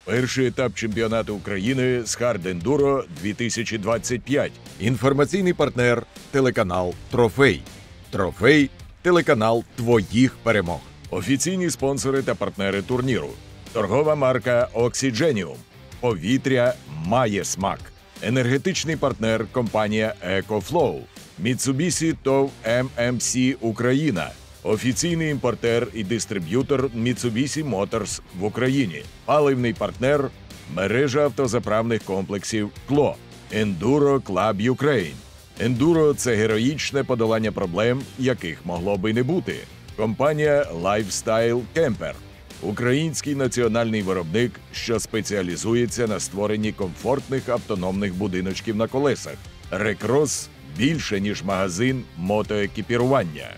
Перший етап чемпіонату України з Хард-Ендуро 2025. Інформаційний партнер – телеканал «Трофей». «Трофей» – телеканал твоїх перемог. Офіційні спонсори та партнери турніру. Торгова марка «Оксідженіум». Повітря має смак. Енергетичний партнер – компанія «Екофлоу». Mitsubishi ТОВ ММС Україна. Офіційний імпортер і дистриб'ютор Mitsubishi Motors в Україні. Паливний партнер – мережа автозаправних комплексів «Кло». Enduro Club Ukraine. Ендуро – це героїчне подолання проблем, яких могло би не бути. Компанія Lifestyle Camper. Український національний виробник, що спеціалізується на створенні комфортних автономних будиночків на колесах. Рекрос – більше, ніж магазин мотоекіпірування.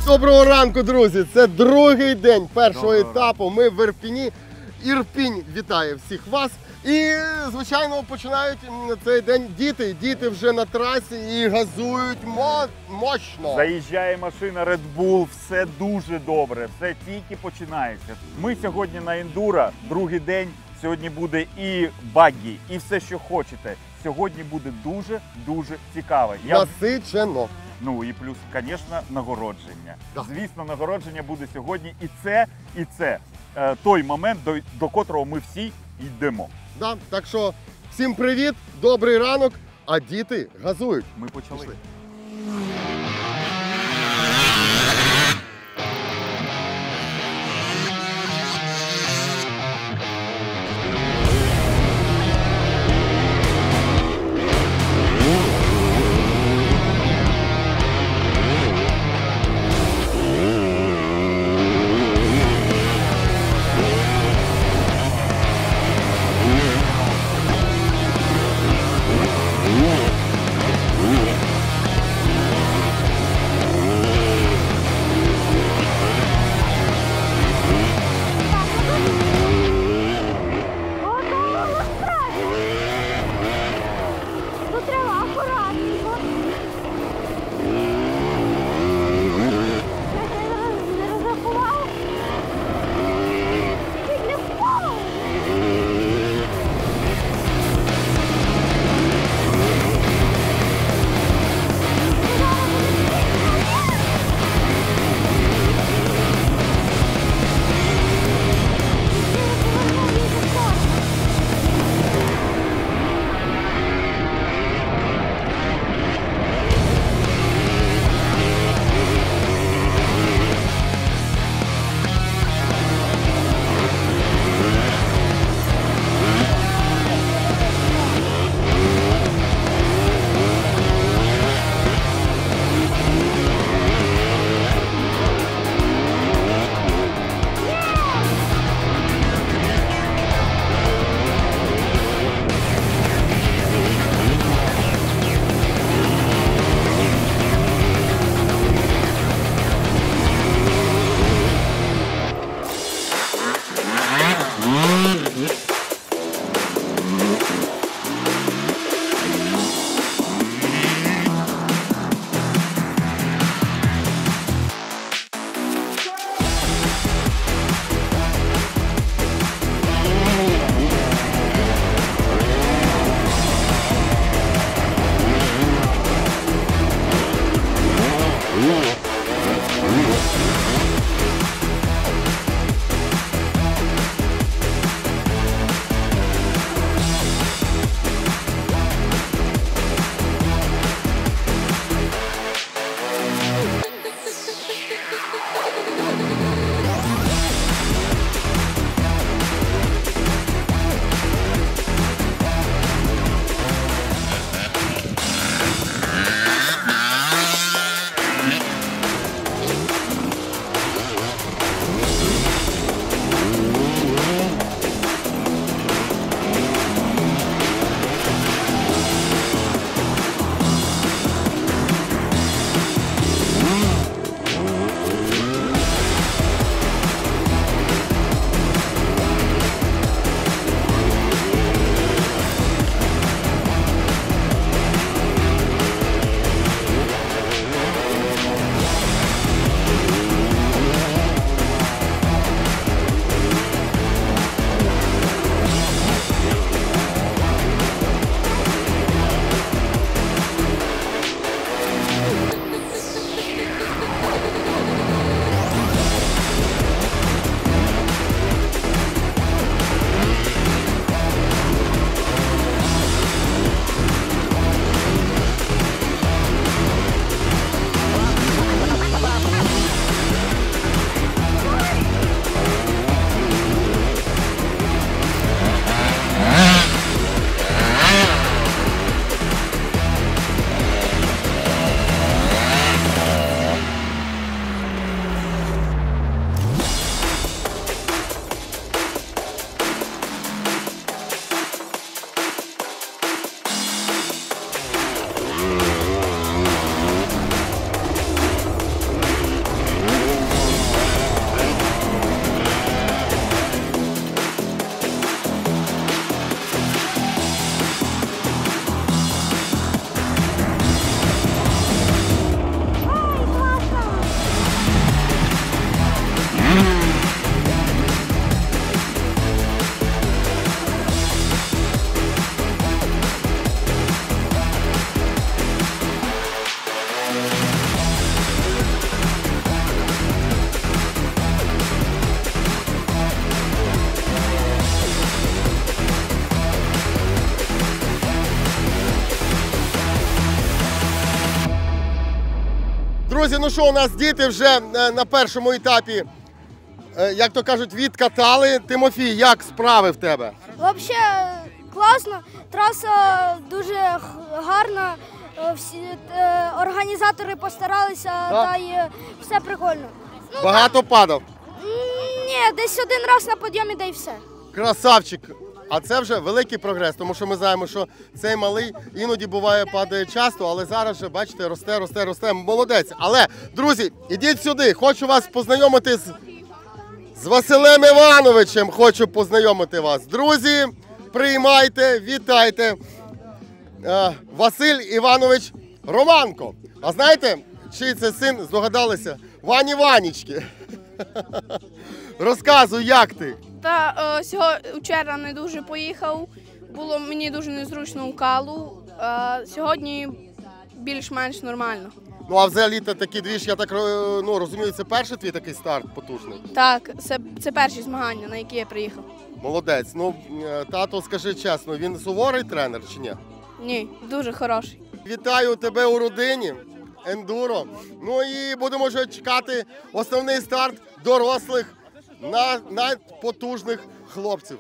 Доброго ранку, друзі! Це другий день першого етапу. Ми в Ірпіні. Ірпінь вітає всіх вас. І, звичайно, починають цей день діти. Діти вже на трасі і газують мощно. Заїжджає машина Red Bull, все дуже добре, все тільки починається. Ми сьогодні на ендуро, другий день. Сьогодні буде і багі, і все, що хочете. Сьогодні буде дуже цікаво. Насичено. Ну і плюс, звісно, нагородження. Да. Звісно, нагородження буде сьогодні. І це той момент, до котрого ми всі йдемо. Да. Так що всім привіт, добрий ранок, а діти газують. Ми почали. Пішли. Друзі, ну що, у нас діти вже на першому етапі, як то кажуть, відкатали. Тимофій, як справи в тебе? Взагалі класно, траса дуже гарна, всі організатори постаралися, та й все прикольно. Ну, Багато падав? Ні, десь один раз на підйомі, да й все. Красавчик! А це вже великий прогрес, тому що ми знаємо, що цей малий іноді буває падає часто, але зараз вже, бачите, росте, молодець. Але, друзі, ідіть сюди, хочу вас познайомити з Василем Івановичем, хочу познайомити вас. Друзі, приймайте, вітайте. Василь Іванович Романко. А знаєте, чий це син, здогадалися? Вані Ванічки. Розказуй, як ти? Та вчора не дуже поїхав, було мені дуже незручно у Калу, сьогодні більш-менш нормально. Ну а взагалі-то такий двіж, я так розумію, це перший твій такий старт потужний? Так, це перші змагання, на які я приїхав. Молодець. Ну, тато, скажи чесно, він суворий тренер чи ні? Ні, дуже хороший. Вітаю тебе у родині, ендуро. Ну і будемо вже чекати основний старт дорослих, надпотужних хлопців.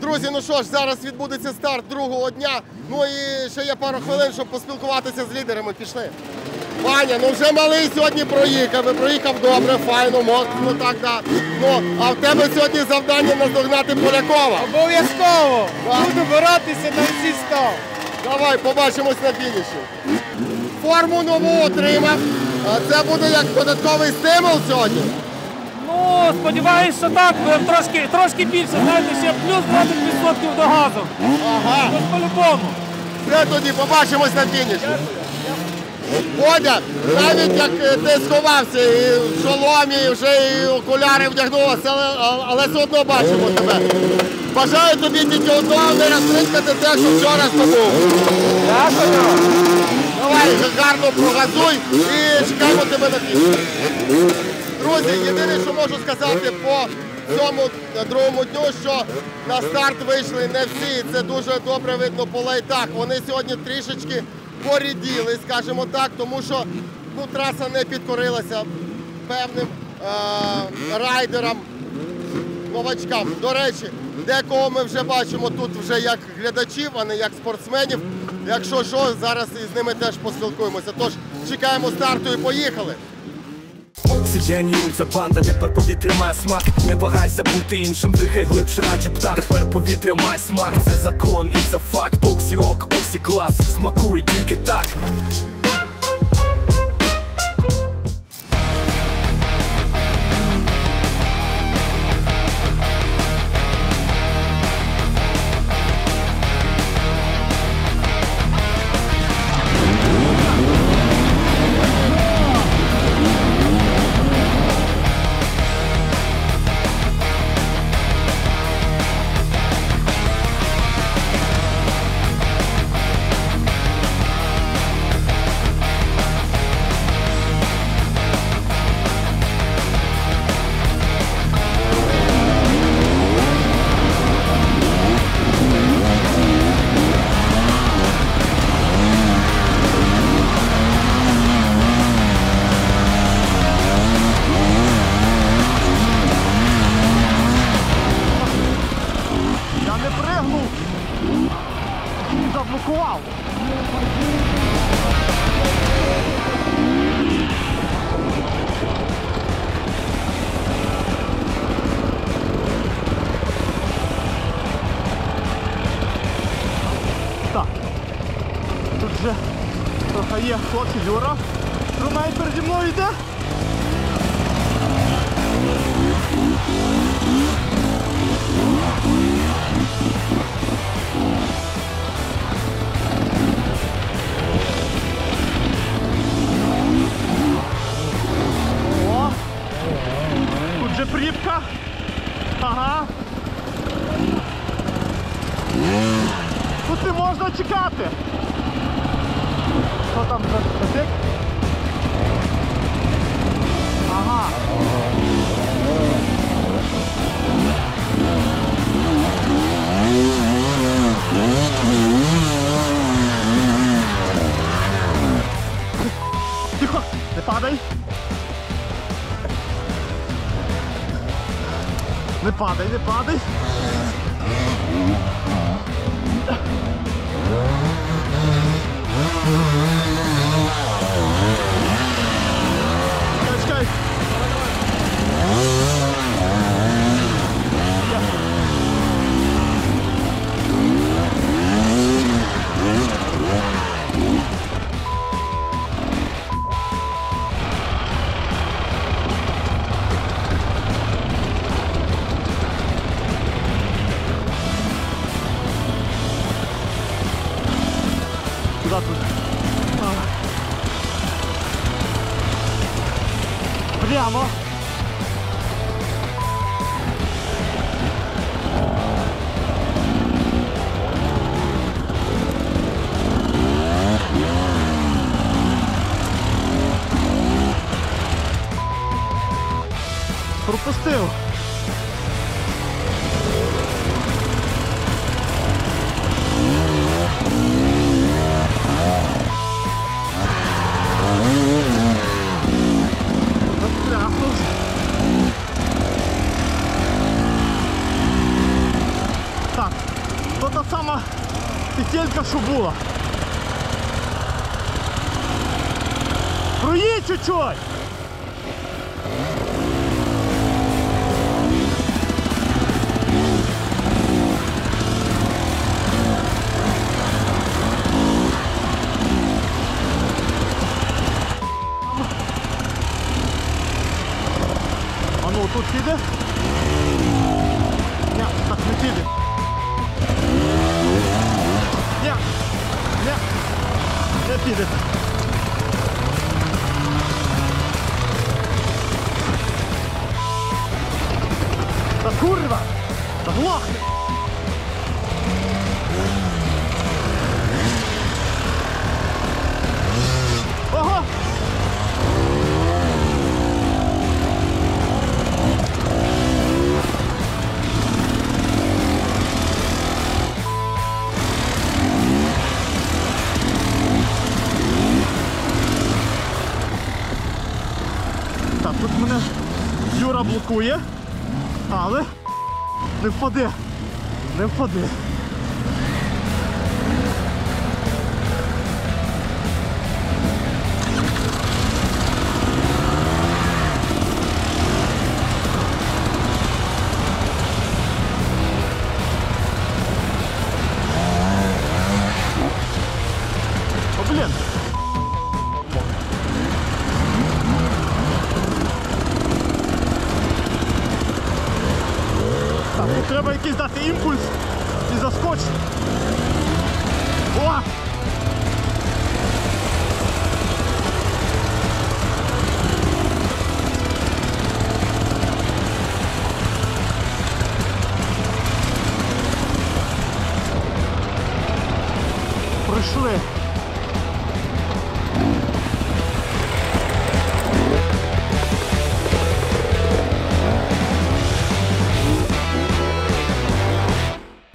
Друзі, ну що ж, зараз відбудеться старт другого дня. Ну і ще є пару хвилин, щоб поспілкуватися з лідерами. Пішли. Ваня, ну вже малий сьогодні проїхав добре, файно, моцно, так, да. Ну, а в тебе сьогодні завдання наздогнати Полякова. Обов'язково! Так. Буду боротися на всі 100. Давай, побачимось на фініші. Форму нову отримав. Це буде як додатковий стимул сьогодні. Ну, сподіваюсь, що так, трошки більше, знаєте, ще плюс 20% до газу. Ага. Тож по-любому. Все тоді, побачимось на фініші. Бодя, навіть як ти сховався і в шоломі, і вже і окуляри вдягнулося, але все одно бачимо тебе. Бажаю тобі тільки одного, не розтринкати те, що вчора здобув. Дякую. Давай, гарно прогазуй і чекаємо тебе на фініші. Друзі, єдине, що можу сказати по цьому другому дню, що на старт вийшли не всі. Це дуже добре видно по лайтах. Вони сьогодні трішечки поріділи, скажімо так, тому що траса не підкорилася певним райдерам, новачкам. До речі, декого ми вже бачимо тут вже як глядачів, а не як спортсменів. Якщо що, зараз із ними теж поспілкуємося. Тож, чекаємо старту і поїхали! Оксигенюється банда, тепер повітря має смак. Не вагайся бути іншим, дихай глибше, наче птах. Тепер повітря має смак, це закон і це факт. Оксі-рок, оксі-клас, смакуй тільки так. є хлопці, Юра. Ромей переді мною йде. О! Тут же пріпка. Ага. Тут не можна чекати. Що там за стик? Ага. Тихо, не падай. Не падай, не падай. Чекай. Куда тут? Прямо. Пропустив. Так, то та сама петелька, що була. Проїдь чуть-чуть. А ну, тут піде? Ні, так не піде. Ні, ні, не піде. Та курва! Та глохни! Ого! Так, тут мене Юра блокує, але не впаде, не впаде. О, блін! Так, тут треба якийсь дати імпульс і заскочити. О! Прийшли.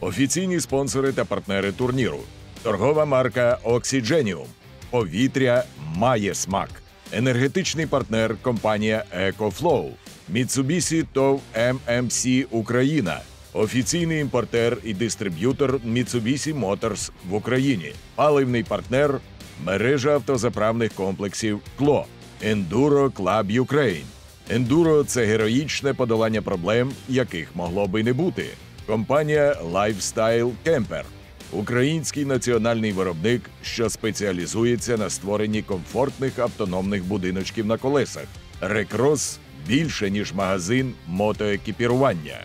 Офіційні спонсори та партнери турніру. Торгова марка Oxygenium. Повітря має смак. Енергетичний партнер компанія EcoFlow. Mitsubishi ТОВ ММС Україна. Офіційний імпортер і дистриб'ютор Mitsubishi Motors в Україні. Паливний партнер – мережа автозаправних комплексів «Кло». Enduro Club Ukraine. Ендуро – це героїчне подолання проблем, яких могло би не бути. Компанія Lifestyle Camper. український національний виробник, що спеціалізується на створенні комфортних автономних будиночків на колесах. Recross – більше, ніж магазин мотоекіпірування.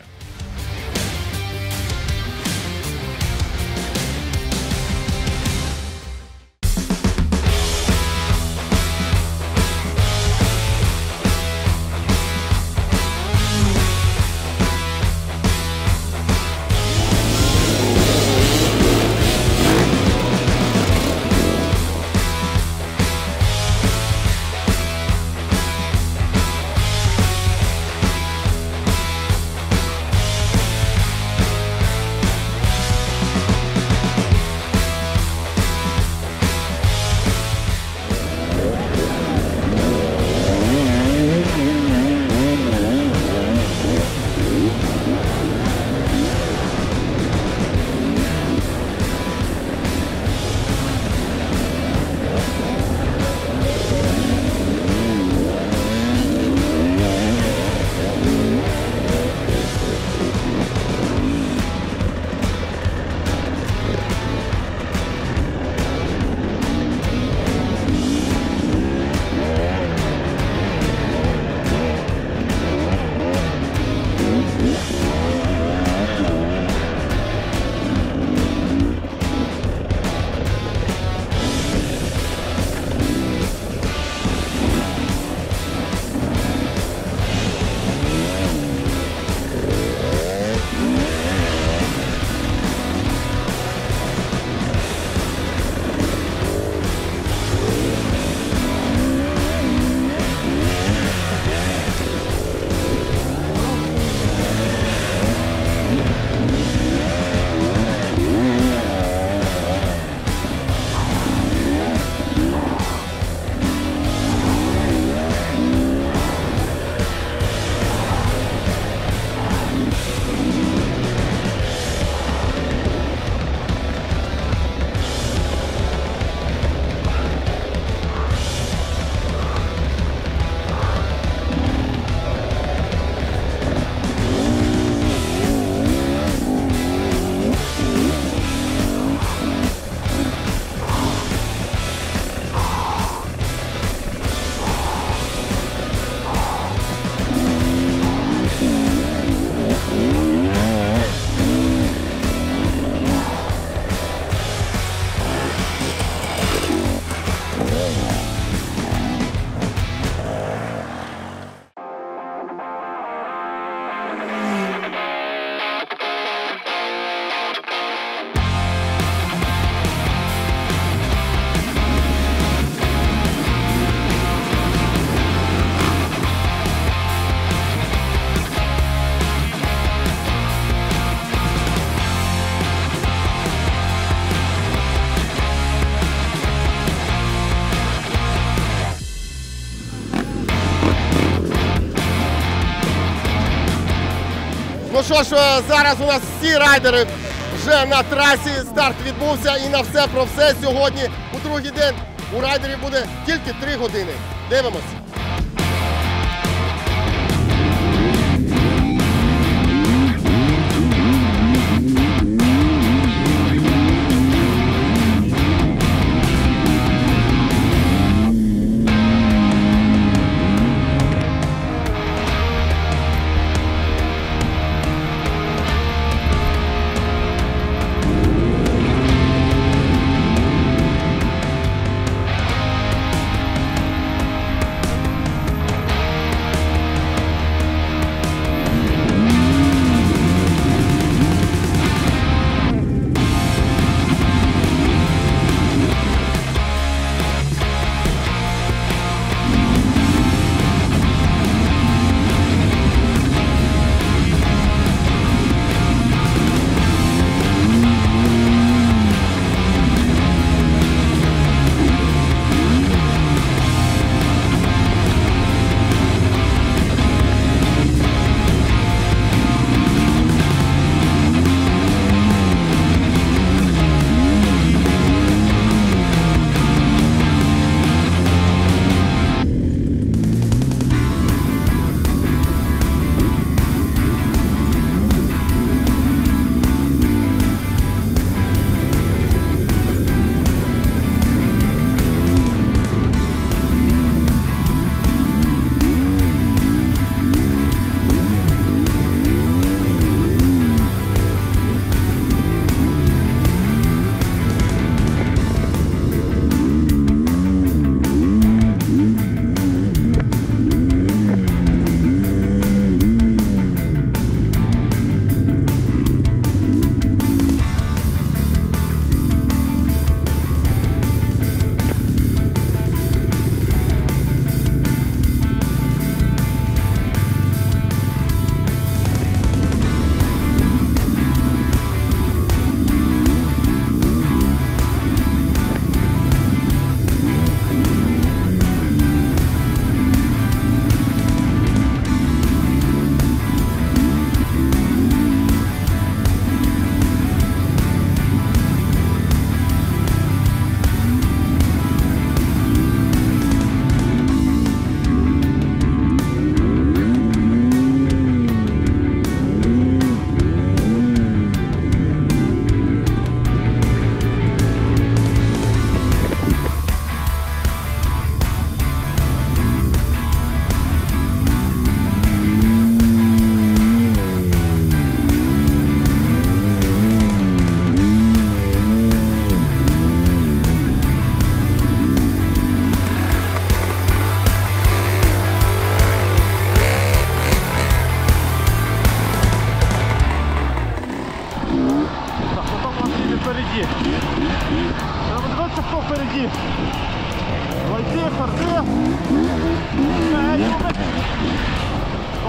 Ну що ж, зараз у нас всі райдери вже на трасі, старт відбувся і на все про все сьогодні у другий день у райдерів буде тільки 3 години. Дивимось.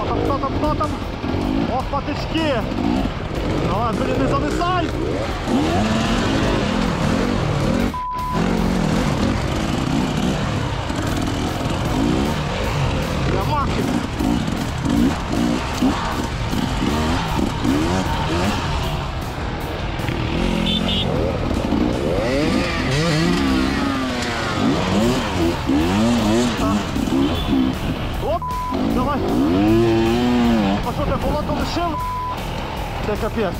Хто там? Ох, патички! Давай, блін, не зависай! Ямахи! Оп, давай! А що ти болото лишив? Це капець.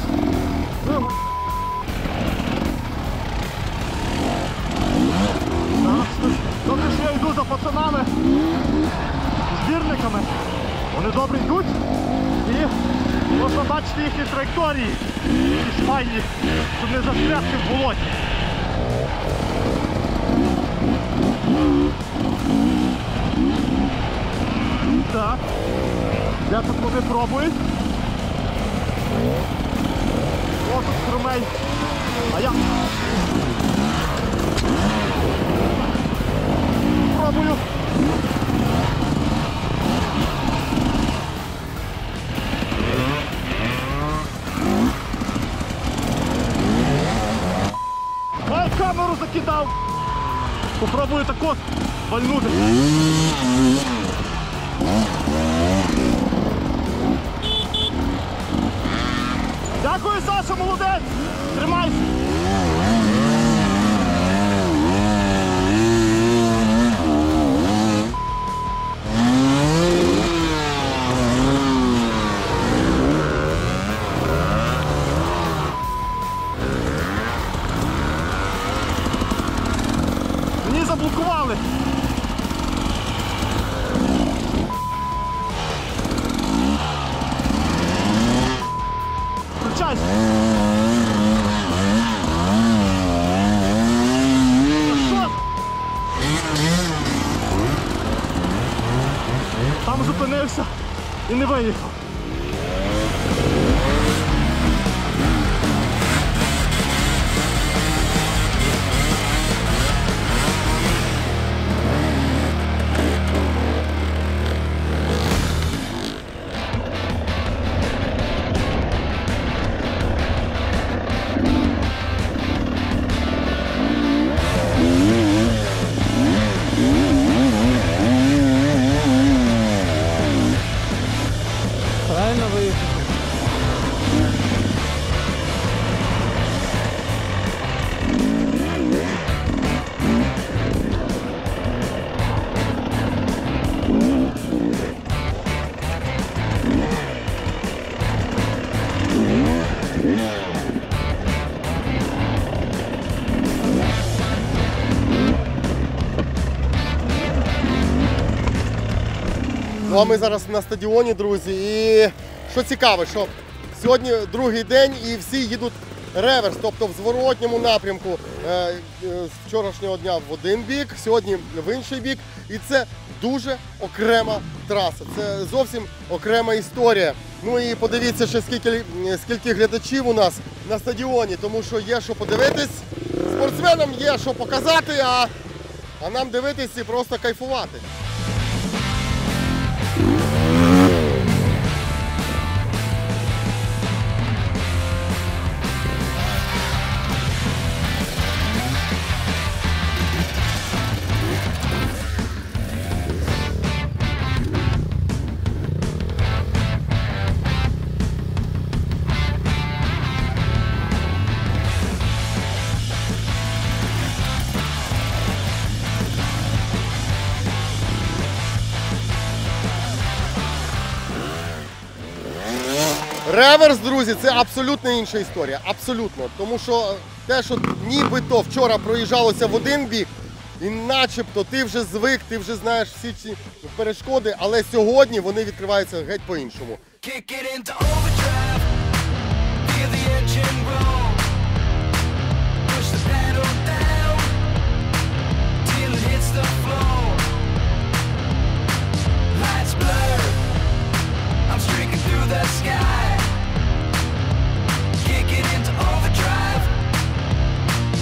Добре, що я йду за пацанами, збірниками. Вони добре йдуть і можна бачити їхні траєкторії. Якісь файні, щоб не застрягти в болоті. Так, де тут вони пробують? О, тут струмей. А я пробую. Ой, камеру закидав. Попробую так от вальнути. Дякую, Саша, молодець! Тримайся! Мені заблокували! Включайся! Що? Там зупинився і не виїхав. Правильно виїхав. Ну а ми зараз на стадіоні, друзі, і що цікаво, що сьогодні другий день і всі їдуть реверс, тобто в зворотньому напрямку з вчорашнього дня в один бік, сьогодні в інший бік. І це дуже окрема траса, це зовсім окрема історія. Ну і подивіться ще скільки глядачів у нас на стадіоні, тому що є що подивитись, спортсменам є що показати, а нам дивитись і просто кайфувати. Реверс, друзі, це абсолютно інша історія. Абсолютно. Тому що те, що нібито вчора проїжджалося в один бік, і начебто ти вже звик, ти вже знаєш всі ці перешкоди, але сьогодні вони відкриваються геть по-іншому.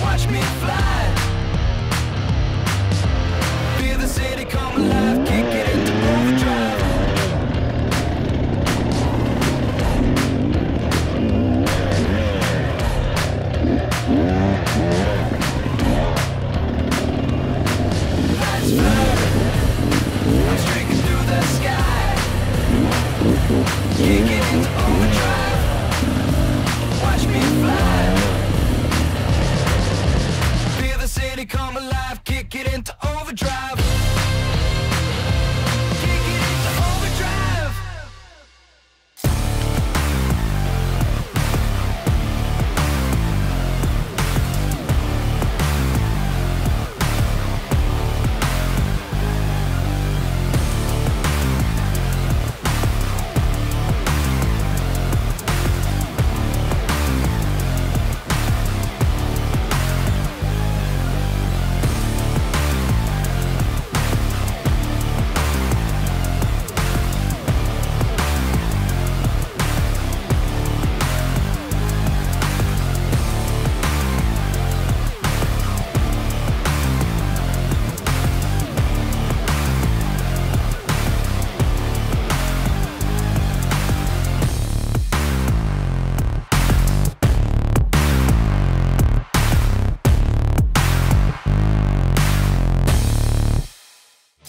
Watch me fly. Feel the city come alive. Kick it into overdrive. Kick it into overdrive. Watch me fly. Feel the city come alive. Kick it into overdrive. Kick it into overdrive.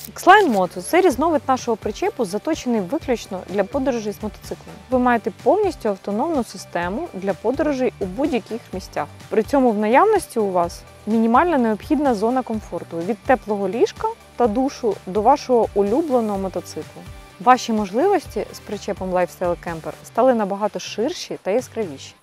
X-Line Moto – це різновид нашого причепу, заточений виключно для подорожей з мотоциклом. Ви маєте повністю автономну систему для подорожей у будь-яких місцях. При цьому в наявності у вас мінімальна необхідна зона комфорту – від теплого ліжка та душу до вашого улюбленого мотоциклу. Ваші можливості з причепом Lifestyle Camper стали набагато ширші та яскравіші.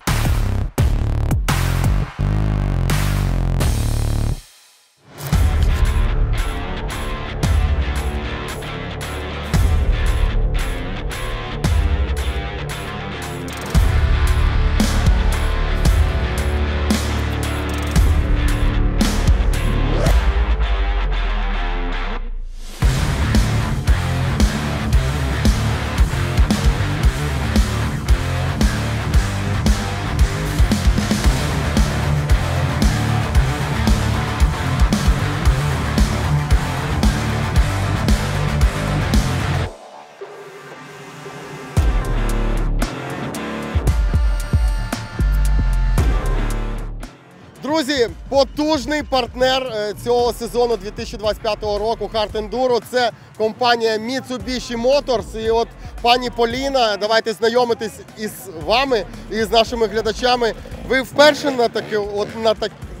Друзі, потужний партнер цього сезону 2025 року Hard Enduro – це компанія Mitsubishi Motors. І от пані Поліна, давайте знайомитись із вами і з нашими глядачами. Ви вперше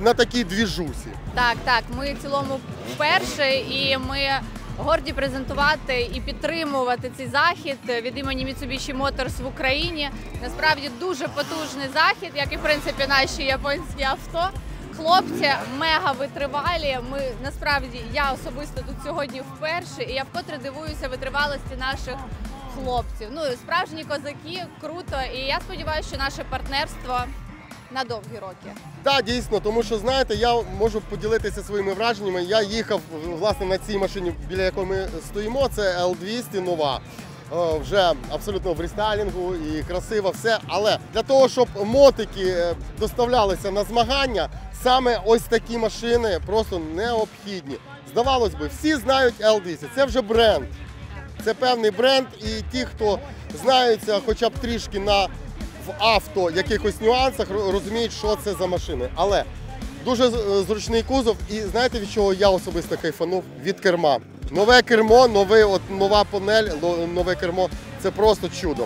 на такій двіжусі? Так, ми в цілому вперше, і ми горді презентувати і підтримувати цей захід від імені Mitsubishi Motors в Україні. Насправді дуже потужний захід, як і в принципі наші японські авто. Хлопці мега витривалі. Я особисто тут сьогодні вперше, і я вкотре дивуюся витривалості наших хлопців. Ну, справжні козаки, круто, і я сподіваюся, що наше партнерство на довгі роки. Так, дійсно, тому що, знаєте, я можу поділитися своїми враженнями. Я їхав, власне, на цій машині, біля якої ми стоїмо, це L200 нова. Вже абсолютно в рестайлінгу і красиво все. Але для того, щоб мотики доставлялися на змагання, саме ось такі машини просто необхідні. Здавалось би, всі знають L200, це вже бренд. Це певний бренд, і ті, хто знаються хоча б трішки в авто якихось нюансах, розуміють, що це за машини. Але дуже зручний кузов, і знаєте, від чого я особисто кайфанув? Від керма. Нове кермо, нова панель, нове кермо – це просто чудо.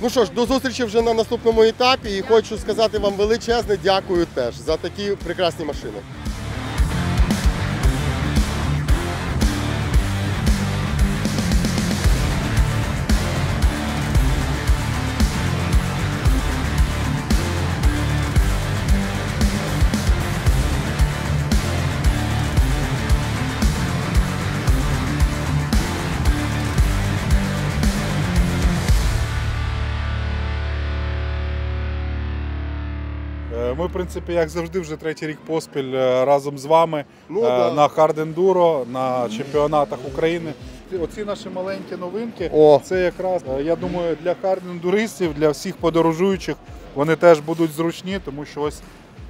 Ну що ж, до зустрічі вже на наступному етапі, і хочу сказати вам величезне дякую теж за такі прекрасні машини. Ми, в принципі, як завжди, вже третій рік поспіль разом з вами на Hard Enduro, на чемпіонатах України. Оці наші маленькі новинки, це якраз, я думаю, для хардендуристів, для всіх подорожуючих, вони теж будуть зручні, тому що ось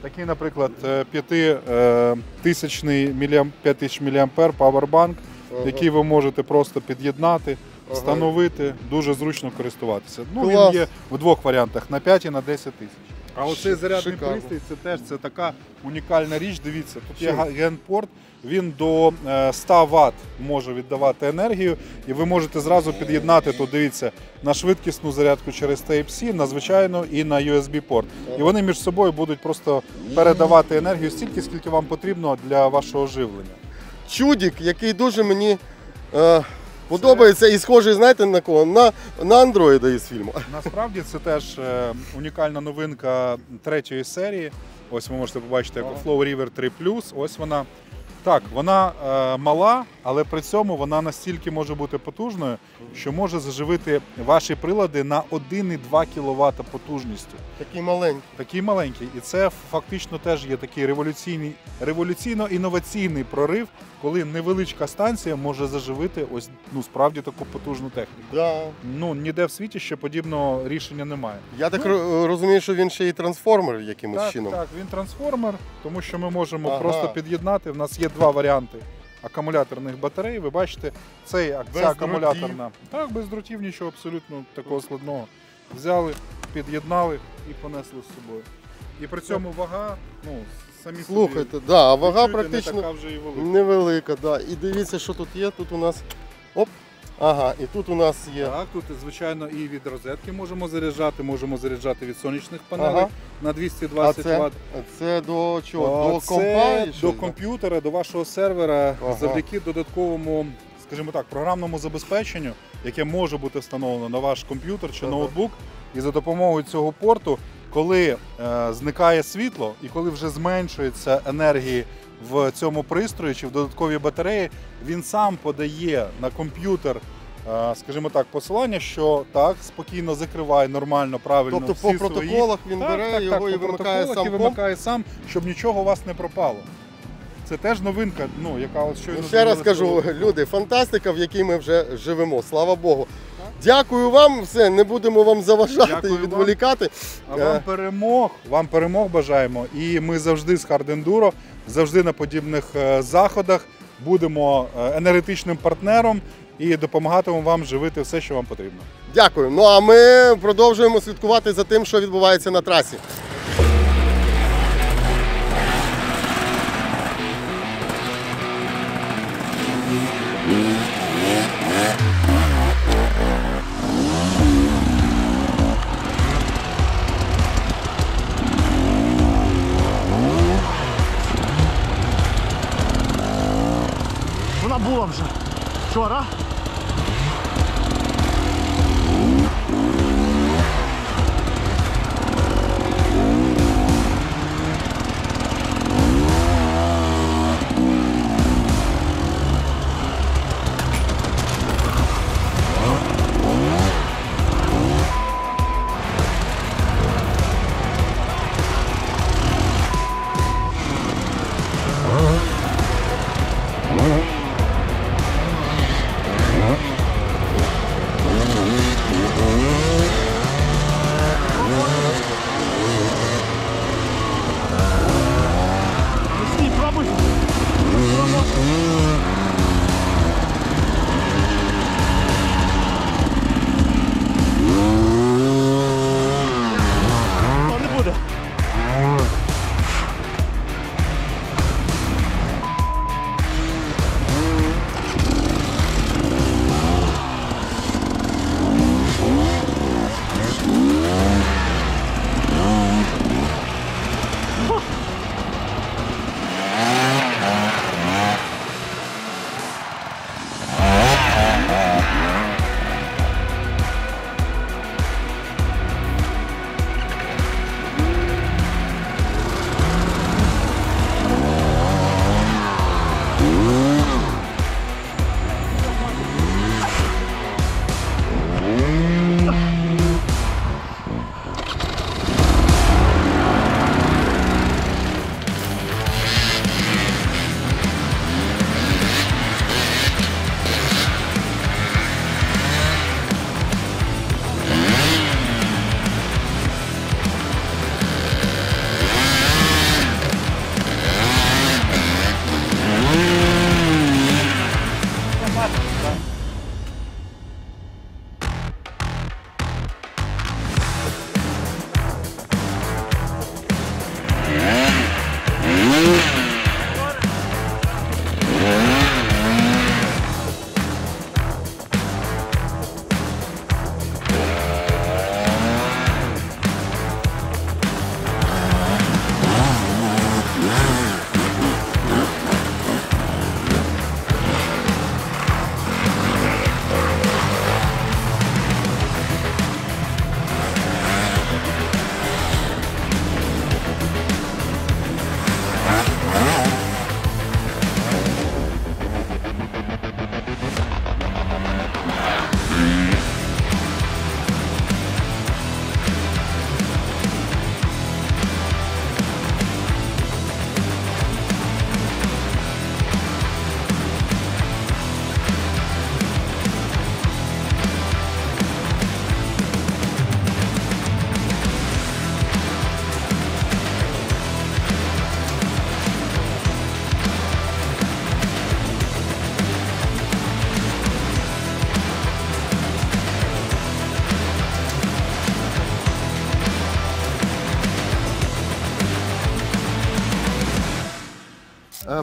такий, наприклад, 5000 мАh павербанк, який ви можете просто під'єднати, встановити, дуже зручно користуватися. Ну, він є в двох варіантах, на 5 і на 10 тисяч. А оцей зарядний Шикарно. пристрій це така унікальна річ. Дивіться, тут є генпорт, він до 100 Вт може віддавати енергію, і ви можете зразу під'єднати, тут дивіться, на швидкісну зарядку через Type-C, на звичайну і на USB-порт. І вони між собою будуть просто передавати енергію стільки, скільки вам потрібно для вашого живлення. Чудик, який дуже мені подобається і схожий, знаєте, на кого? На андроїда із фільму. Насправді це теж унікальна новинка 3-ї серії. Ось ви можете побачити Flow River 3+. Ось вона. Так, вона мала, але при цьому вона настільки може бути потужною, що може заживити ваші прилади на 1,2 кВт потужністю. Такий маленький. Такий маленький. І це фактично теж є такий революційно-інноваційний прорив, коли невеличка станція може заживити ось справді таку потужну техніку. Да. Ніде в світі ще подібного рішення немає. Я так розумію, що він ще і трансформер якимось чином. Так, він трансформер, тому що ми можемо просто під'єднати. У нас є два варіанти акумуляторних батарей. Ви бачите, ця акумуляторна. Так, без дротів, нічого абсолютно такого складного. Взяли, під'єднали і понесли з собою. І при цьому вага, самі Слухайте, собі, а вага не практично така вже і велика. невелика. Да. І дивіться, що тут є. Тут у нас і тут у нас є. Так, тут, звичайно, і від розетки можемо заряджати від сонячних панелей на 220 Вт. А це до чого? До компа? До комп'ютера, до вашого сервера, завдяки додатковому, скажімо так, програмному забезпеченню, яке може бути встановлено на ваш комп'ютер чи ноутбук. І за допомогою цього порту, коли зникає світло і коли вже зменшується енергії в цьому пристрої чи в додатковій батареї, він сам подає на комп'ютер, скажімо так, посилання, що так, спокійно закривай, нормально, правильно. Тобто по протоколах він бере його і вимикає сам, щоб нічого у вас не пропало. Це теж новинка, яка от щойно... Ще раз кажу, люди, фантастика, в якій ми вже живемо, слава Богу. Дякую вам, все, не будемо вам заважати і відволікати. А вам перемог бажаємо. І ми завжди з Hard Enduro, завжди на подібних заходах будемо енергетичним партнером і допомагатимемо вам живити все, що вам потрібно. Дякую. Ну а ми продовжуємо слідкувати за тим, що відбувається на трасі. Вона була вже вчора.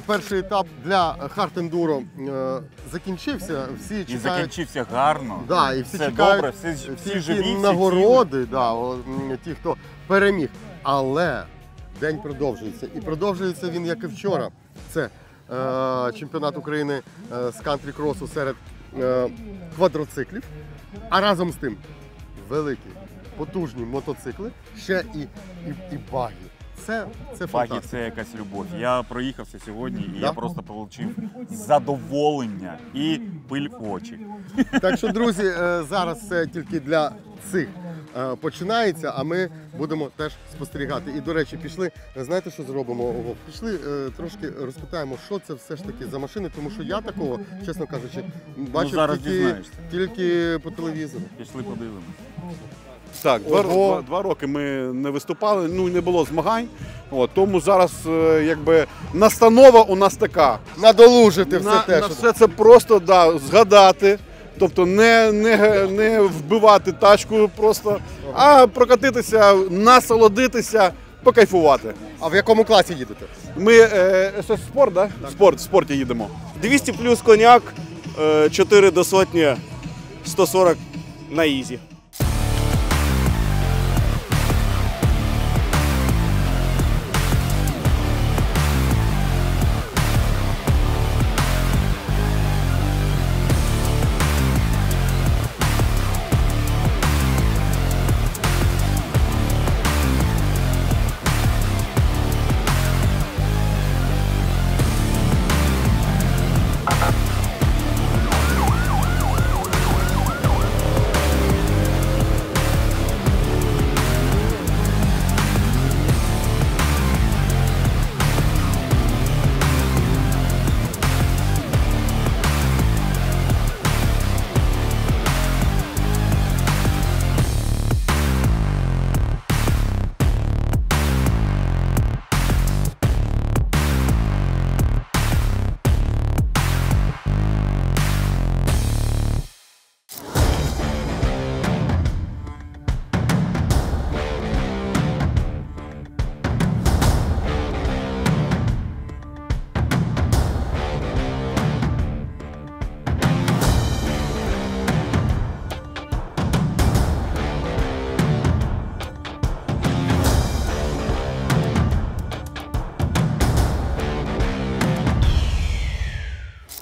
перший етап для Хард-ендуро закінчився. Всі чекають... І закінчився гарно. Да, і всі все чекають добре, всі живі, всі нагороди, да, ті, хто переміг. Але день продовжується. І продовжується він, як і вчора. Це чемпіонат України з кантрі-кросу серед квадроциклів. А разом з тим великі, потужні мотоцикли, ще і баги. Це фантастика. Баги – це якась любов. Я проїхався сьогодні і я просто отримав задоволення і пиль в очі. Так що, друзі, зараз це тільки для цих починається, а ми будемо теж спостерігати. І, до речі, пішли, знаєте, що зробимо? Пішли трошки розпитаємо, що це все ж таки за машини, тому що я такого, чесно кажучи, бачив тільки по телевізору. Пішли подивимось. Так, два роки ми не виступали, не було змагань, тому зараз якби настанова у нас така. Надолужити все те, що... Все це просто згадати, тобто не вбивати тачку просто, а прокатитися, насолодитися, покайфувати. А в якому класі їдете? Ми СС Спорт, да? В спорті їдемо. 200 плюс коняк, 4 до сотні, 140 на ізі.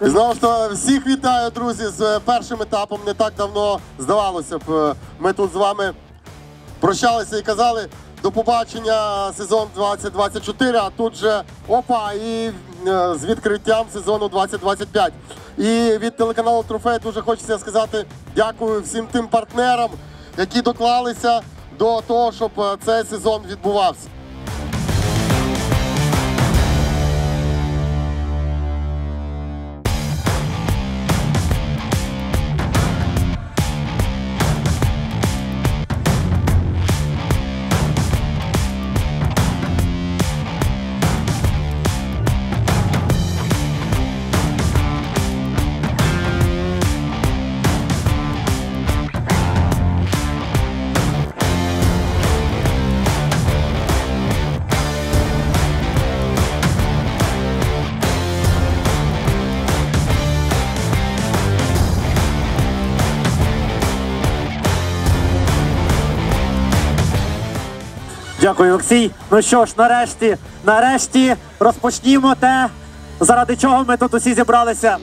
І знову ж таки, всіх вітаю, друзі, з першим етапом. Не так давно, здавалося б, ми тут з вами прощалися і казали до побачення сезон 2024, а тут же опа, і з відкриттям сезону 2025. І від телеканалу Трофей дуже хочеться сказати дякую всім тим партнерам, які доклалися до того, щоб цей сезон відбувався. Дякую, Олексій. Ну що ж, нарешті розпочнімо те, заради чого ми тут усі зібралися.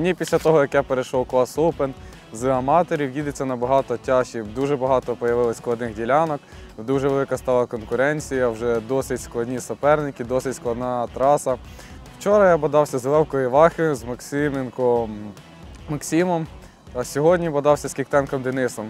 Мені після того, як я перейшов клас Open, з аматорів їдеться набагато тяжче. Дуже багато з'явилось складних ділянок, дуже велика стала конкуренція, вже досить складні суперники, досить складна траса. Вчора я бодався з Левкою Вахи, з Максимом, а сьогодні бодався з Кіктенком Денисом.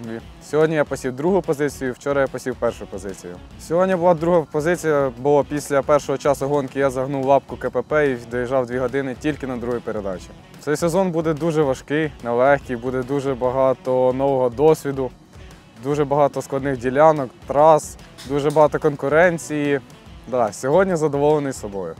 Сьогодні я посів другу позицію, вчора я посів першу позицію. Сьогодні була друга позиція, бо після першого часу гонки я загнув лапку КПП і доїжджав 2 години тільки на другій передачі. Цей сезон буде дуже важкий, нелегкий, буде дуже багато нового досвіду, дуже багато складних ділянок, трас, дуже багато конкуренції. Да, сьогодні задоволений собою.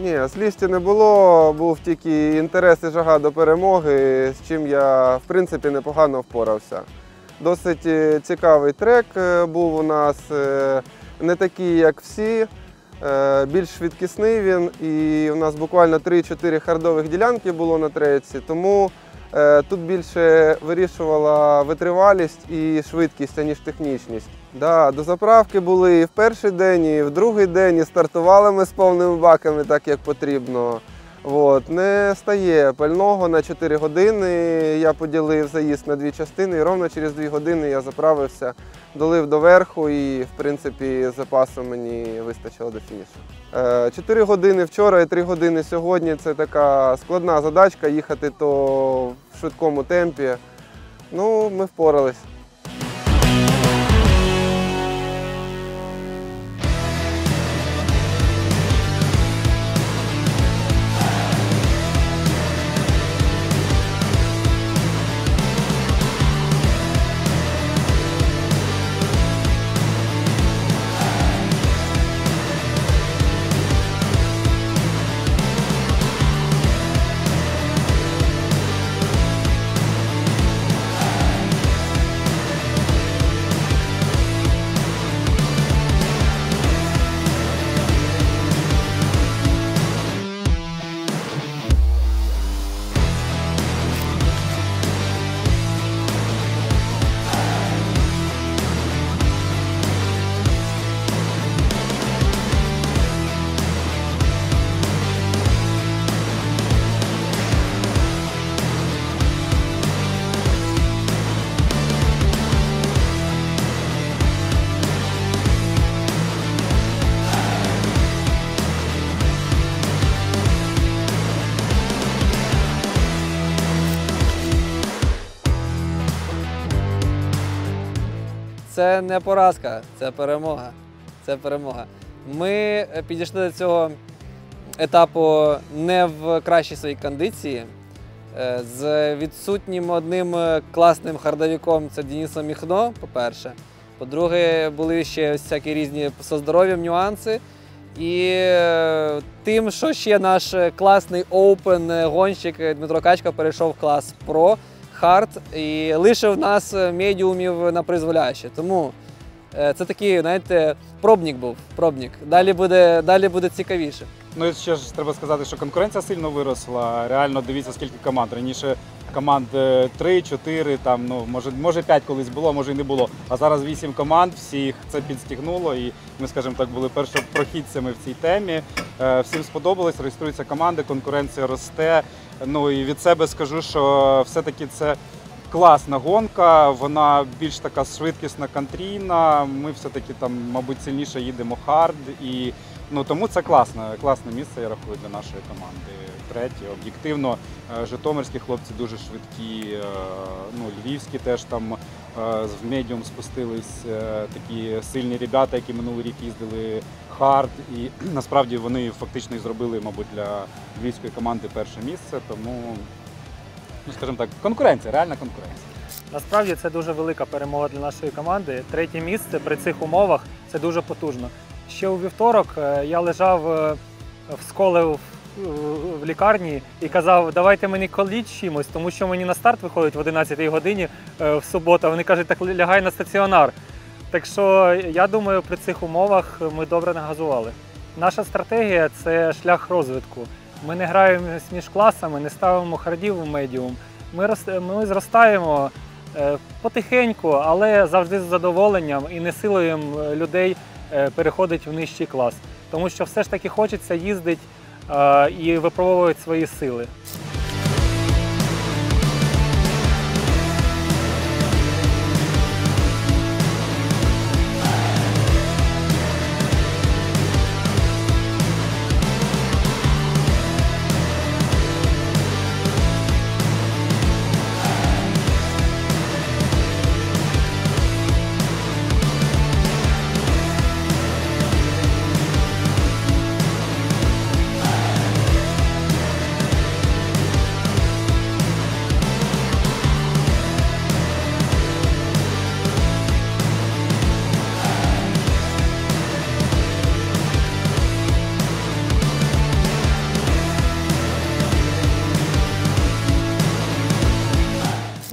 Ні, злісті не було, був тільки інтерес і жага до перемоги, з чим я, в принципі, непогано впорався. Досить цікавий трек був у нас, не такий, як всі, більш швидкісний він, і у нас буквально 3-4 хардових ділянки було на треці, тому тут більше вирішувала витривалість і швидкість, аніж технічність. Да, до заправки були і в перший день, і в другий день, і стартували ми з повними баками, так як потрібно. От. Не стає пального на 4 години, я поділив заїзд на 2 частини, і ровно через 2 години я заправився, долив доверху і, в принципі, запасу мені вистачило до фінішу. 4 години вчора і 3 години сьогодні – це така складна задачка, їхати то в швидкому темпі. Ну, ми впорались. Це не поразка, це перемога. Це перемога. Ми підійшли до цього етапу не в кращій своїй кондиції. З відсутнім одним класним хардовиком – це Денисом Міхно, по-перше. По-друге, були ще всякі різні зі здоров'ям нюанси. І тим, що ще наш класний оупен-гонщик Дмитро Качка перейшов в клас Pro, хард і лишив нас медіумів на призволяще. Тому це такий, знаєте, пробник був. Пробник. Далі буде цікавіше. Ну і ще ж треба сказати, що конкуренція сильно виросла. Реально дивіться, скільки команд. Раніше команд 3-4, там, ну, може 5 колись було, може і не було. А зараз 8 команд, всіх це підстігнуло і ми, скажімо так, були першопрохідцями в цій темі. Всім сподобалось, реєструються команди, конкуренція росте. Ну і від себе скажу, що все-таки це класна гонка, вона більш така швидкісна, контрійна. Ми все-таки там, мабуть, сильніше їдемо хард. І ну, тому це класне місце, я рахую, для нашої команди. Третє, об'єктивно, житомирські хлопці дуже швидкі, ну, львівські теж там в медіум спустились, такі сильні ребята, які минулий рік їздили хард. І насправді вони фактично і зробили, мабуть, для львівської команди перше місце, тому, ну, скажімо так, конкуренція, реальна конкуренція. Насправді це дуже велика перемога для нашої команди. 3-є місце при цих умовах – це дуже потужно. Ще у вівторок я лежав в сколі в лікарні і казав, давайте мені коліть чимось, тому що мені на старт виходить в 11-й годині в суботу, а вони кажуть, так лягай на стаціонар. Так що, я думаю, при цих умовах ми добре нагазували. Наша стратегія – це шлях розвитку. Ми не граємо між класами, не ставимо хардів у медіум. Ми зростаємо потихеньку, але завжди з задоволенням і не силуємо людей переходити в нижчий клас. Тому що все ж таки хочеться їздити і випробовувати свої сили.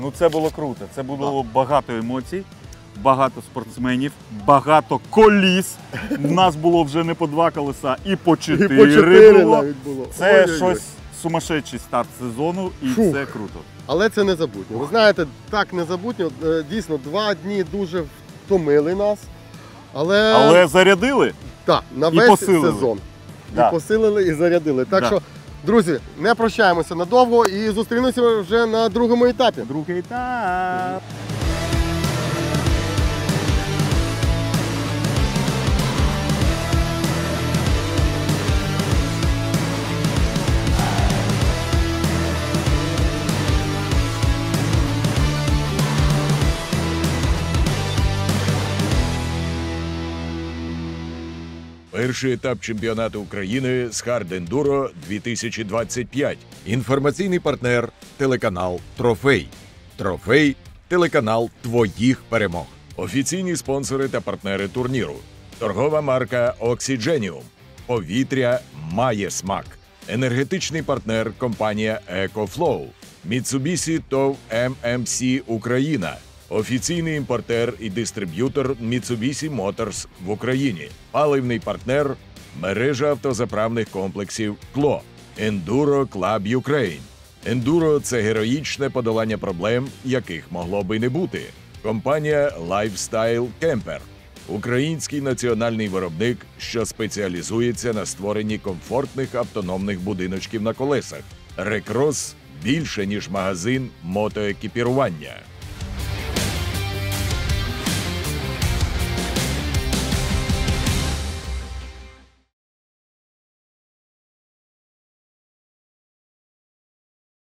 Ну це було круто, це було багато емоцій, багато спортсменів, багато коліс. У нас було вже не по 2 колеса, і по 4 було. Це щось сумасшедший старт сезону, і це круто. Але це незабутньо. Ви знаєте, так незабутньо, дійсно, 2 дні дуже втомили нас. Але зарядили? Так, на весь сезон. І посилили, і зарядили. Так що, друзі, не прощаємося надовго і зустрінемося вже на другому етапі. Другий етап. Перший етап чемпіонату України з Хард-Ендуро 2025. Інформаційний партнер – телеканал «Трофей». «Трофей» – телеканал твоїх перемог. Офіційні спонсори та партнери турніру. Торгова марка «Оксідженіум». Повітря має смак. Енергетичний партнер – компанія «Екофлоу». Mitsubishi ТОВ ММС Україна. Офіційний імпортер і дистриб'ютор Mitsubishi Motors в Україні. Паливний партнер – мережа автозаправних комплексів «Кло». Enduro Club Ukraine. Enduro – це героїчне подолання проблем, яких могло би не бути. Компанія Lifestyle Camper. Український національний виробник, що спеціалізується на створенні комфортних автономних будиночків на колесах. Рекрос – більше, ніж магазин мотоекіпірування.